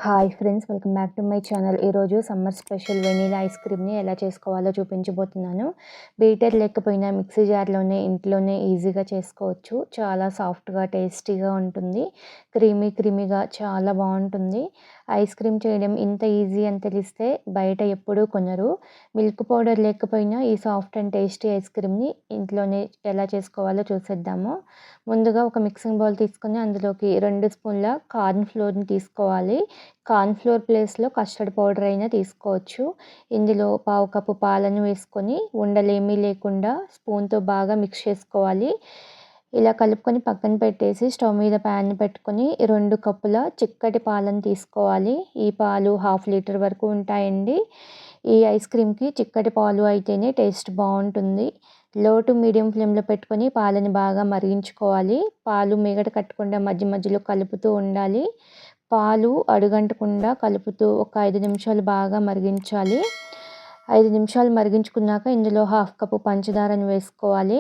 Hi friends, welcome back to my channel. ఈరోజు summer special vanilla ice క్రీమ్ని ఎలా చేసుకోవాలో చూపించబోతున్నాను. బీటర్ లేకపోయినా మిక్సీ జార్లోనే ఇంట్లోనే ఈజీగా చేసుకోవచ్చు. చాలా సాఫ్ట్గా టేస్టీగా ఉంటుంది. క్రీమీగా చాలా బాగుంటుంది. ఐస్ క్రీమ్ చేయడం ఇంత ఈజీ అని తెలిస్తే బయట ఎప్పుడూ కొనరు. మిల్క్ పౌడర్ లేకపోయినా ఈ సాఫ్ట్ అండ్ టేస్టీ ఐస్ క్రీమ్ని ఇంట్లోనే ఎలా చేసుకోవాలో చూసేద్దాము. ముందుగా ఒక మిక్సింగ్ బౌల్ తీసుకొని అందులోకి 2 స్పూన్ల కార్న్ ఫ్లోర్ని తీసుకోవాలి. కార్న్ ఫ్లోర్ ప్లేస్లో కస్టర్డ్ పౌడర్ అయినా తీసుకోవచ్చు. ఇందులో పావు కప్పు పాలను వేసుకొని ఉండలేమీ లేకుండా స్పూన్తో బాగా మిక్స్ చేసుకోవాలి. ఇలా కలుపుకొని పక్కన పెట్టేసి స్టవ్ మీద ప్యాన్ పెట్టుకొని 2 కప్పుల చిక్కటి పాలను తీసుకోవాలి. ఈ పాలు 1/2 లీటర్ వరకు ఉంటాయండి. ఈ ఐస్ క్రీమ్కి చిక్కటి పాలు అయితేనే టేస్ట్ బాగుంటుంది. లో టు మీడియం ఫ్లేమ్లో పెట్టుకొని పాలని బాగా మరిగించుకోవాలి. పాలు మీగడ కట్టకుండా మధ్య మధ్యలో కలుపుతూ ఉండాలి. పాలు అడుగంటకుండా కలుపుతూ ఒక 5 నిమిషాలు బాగా మరిగించాలి. 5 నిమిషాలు మరిగించుకున్నాక ఇందులో 1/2 కప్పు పంచదారను వేసుకోవాలి.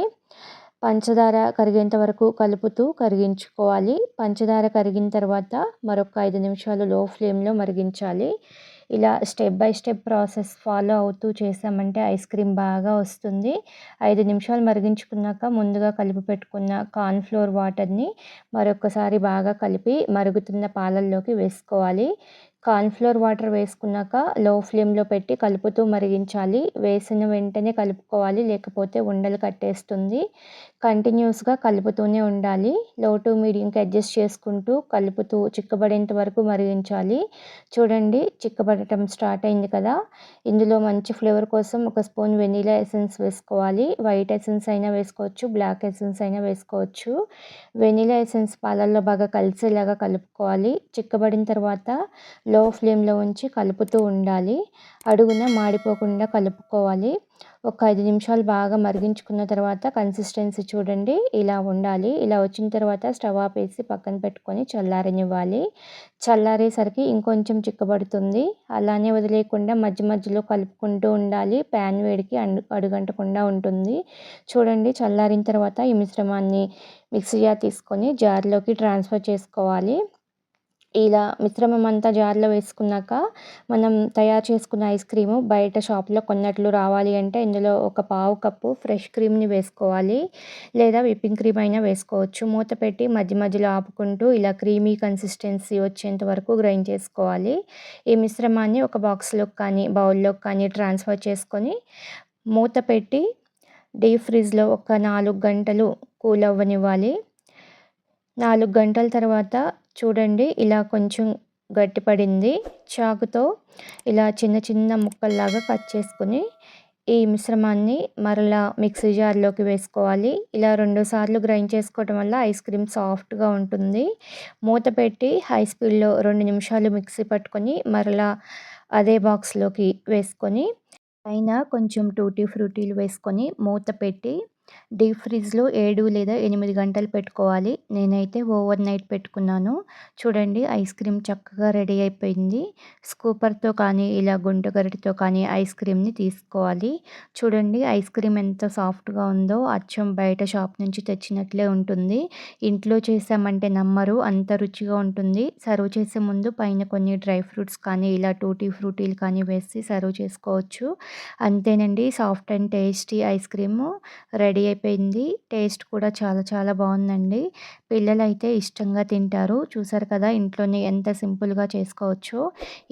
పంచదార కరిగేంత వరకు కలుపుతూ కరిగించుకోవాలి. పంచదార కరిగిన తర్వాత మరొక 5 నిమిషాలు లో ఫ్లేమ్లో మరిగించాలి. ఇలా step by step process follow అవుతూ చేసామంటే ఐస్ క్రీమ్ బాగా వస్తుంది. 5 నిమిషాలు మరిగించుకున్నాక ముందుగా కలిపి పెట్టుకున్న కార్న్ ఫ్లోర్ వాటర్ని మరొకసారి బాగా కలిపి మరుగుతున్న పాలల్లోకి వేసుకోవాలి. కార్న్ ఫ్లోర్ వాటర్ వేసుకున్నాక లో ఫ్లేమ్లో పెట్టి కలుపుతూ మరిగించాలి. వేసిన వెంటనే కలుపుకోవాలి, లేకపోతే ఉండలు కట్టేస్తుంది. కంటిన్యూస్గా కలుపుతూనే ఉండాలి. లో టు మీడియంకి అడ్జస్ట్ చేసుకుంటూ కలుపుతూ చిక్కబడేంత వరకు మరిగించాలి. చూడండి, చిక్కబడటం స్టార్ట్ అయింది కదా. ఇందులో మంచి ఫ్లేవర్ కోసం ఒక స్పూన్ వెనీలా ఎసెన్స్ వేసుకోవాలి. వైట్ ఎసెన్స్ అయినా వేసుకోవచ్చు, బ్లాక్ ఎసెన్స్ అయినా వేసుకోవచ్చు. వెనీలా ఎసెన్స్ పాలల్లో బాగా కలిసేలాగా కలుపుకోవాలి. చిక్కబడిన తర్వాత లో ఫ్లేమ్లో ఉంచి కలుపుతూ ఉండాలి. అడుగున మాడిపోకుండా కలుపుకోవాలి. ఒక 5 నిమిషాలు బాగా మరిగించుకున్న తర్వాత కన్సిస్టెన్సీ చూడండి, ఇలా ఉండాలి. ఇలా వచ్చిన తర్వాత స్టవ్ ఆపేసి పక్కన పెట్టుకొని చల్లారనివ్వాలి. చల్లారేసరికి ఇంకొంచెం చిక్కబడుతుంది. అలానే వదిలేయకుండా మధ్య మధ్యలో కలుపుకుంటూ ఉండాలి. ప్యాన్ వేడికి అడుగంటకుండా ఉంటుంది. చూడండి, చల్లారిన తర్వాత ఈ మిశ్రమాన్ని మిక్సీ జార్ తీసుకొని జార్లోకి ట్రాన్స్ఫర్ చేసుకోవాలి. ఇలా మిశ్రమం అంతా జార్లో వేసుకున్నాక మనం తయారు చేసుకున్న ఐస్ క్రీము బయట షాప్లో కొన్నట్లు రావాలి అంటే ఇందులో ఒక పావు కప్పు ఫ్రెష్ క్రీమ్ని వేసుకోవాలి, లేదా విప్పింగ్ క్రీమ్ అయినా వేసుకోవచ్చు. మూత పెట్టి మధ్య మధ్యలో ఆపుకుంటూ ఇలా క్రీమీ కన్సిస్టెన్సీ వచ్చేంత వరకు గ్రైండ్ చేసుకోవాలి. ఈ మిశ్రమాన్ని ఒక బాక్స్లోకి కానీ బౌల్లోకి కానీ ట్రాన్స్ఫర్ చేసుకొని మూత పెట్టి డీప్ ఫ్రిడ్జ్లో ఒక 4 గంటలు కూల్ అవ్వనివ్వాలి. 4 గంటల తర్వాత చూడండి, ఇలా కొంచెం గట్టిపడింది. చాకుతో ఇలా చిన్న చిన్న ముక్కల్లాగా కట్ చేసుకుని ఈ మిశ్రమాన్ని మరలా మిక్సీ జార్లోకి వేసుకోవాలి. ఇలా 2 సార్లు గ్రైండ్ చేసుకోవటం వల్ల ఐస్ క్రీమ్ సాఫ్ట్గా ఉంటుంది. మూత పెట్టి హై స్పీడ్లో 2 నిమిషాలు మిక్సీ పట్టుకొని మరలా అదే బాక్స్లోకి వేసుకొని పైన కొంచెం టూటీ ఫ్రూటీలు వేసుకొని మూత పెట్టి డీప్ ఫ్రిడ్జ్లో 7 లేదా 8 గంటలు పెట్టుకోవాలి. నేనైతే ఓవర్ నైట్ పెట్టుకున్నాను. చూడండి, ఐస్ క్రీమ్ చక్కగా రెడీ అయిపోయింది. స్కూపర్తో కానీ ఇలా గుంట గరిటెతో కానీ ఐస్ క్రీమ్ని తీసుకోవాలి. చూడండి, ఐస్ క్రీమ్ ఎంత సాఫ్ట్గా ఉందో, అచ్చం బయట షాప్ నుంచి తెచ్చినట్లే ఉంటుంది. ఇంట్లో చేసామంటే నమ్మరు, అంత రుచిగా ఉంటుంది. సర్వ్ చేసే ముందు పైన కొన్ని డ్రై ఫ్రూట్స్ కానీ ఇలా టూటీ ఫ్రూటీలు కానీ వేసి సర్వ్ చేసుకోవచ్చు. అంతేనండి, soft and tasty ice cream ready అయిపోయింది. టేస్ట్ కూడా చాలా చాలా బాగుందండి. పిల్లలైతే ఇష్టంగా తింటారు. చూసారు కదా, ఇంట్లోనే ఎంత సింపుల్గా చేసుకోవచ్చో.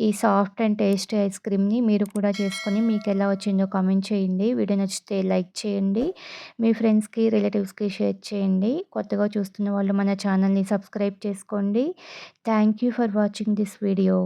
ఈ సాఫ్ట్ అండ్ టేస్టీ ఐస్ క్రీమ్ని మీరు కూడా చేసుకొని మీకు ఎలా వచ్చిందో కామెంట్ చేయండి. వీడియో నచ్చితే లైక్ చేయండి. మీ ఫ్రెండ్స్కి రిలేటివ్స్కి షేర్ చేయండి. కొత్తగా చూస్తున్న వాళ్ళు మన ఛానల్ని సబ్స్క్రైబ్ చేసుకోండి. Thank you for watching this video.